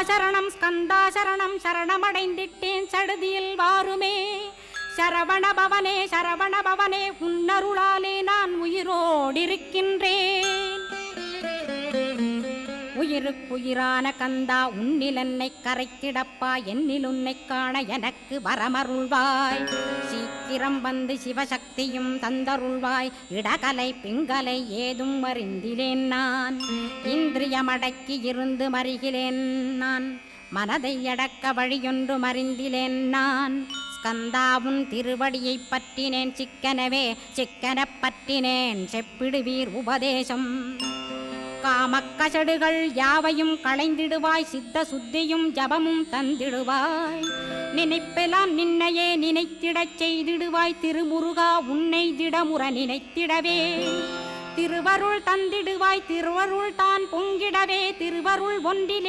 ஸ்கந்தாசரணம் சரணமடைந்திட்டேன் சடுதியில் வாருமே. சரவணபவனே சரவணபவனே உன்னருளாலே நான் உயிரோடிருக்கின்றேன். உயிருக்குயிரான கந்தா உன்னில் என்னை கரைத்திடப்பா, என்னில் உன்னை காண எனக்கு வரமருள்வாய். சீக்கிரம் வந்து சிவசக்தியும் தந்தருள்வாய். இடகலை பிங்கலை ஏதும் அறிந்திலேன் நான். இந்திரியமடக்கி இருந்து மறிகிலேன் நான். மனதை அடக்க வழியொன்று மறிந்திலேன் நான். ஸ்கந்தாவும் திருவடியை பற்றினேன் சிக்கனவே சிக்கனப் பற்றினேன் செப்பிடுவீர் உபதேசம். காமக்கசடுகள் யாவையும் களைந்திடுவாய். சித்த சுத்தியும் ஜபமும் தந்திடுவாய். நினைப்பெல்லாம் நின்னையே நினைத்திடச் செய்திடுவாய். திருமுருகா உன்னை திடமுற நினைத்திடவே திருவருள் தந்திடுவாய். திருவருள் தான் பொங்கிடவே திருவருள் ஒன்றிலே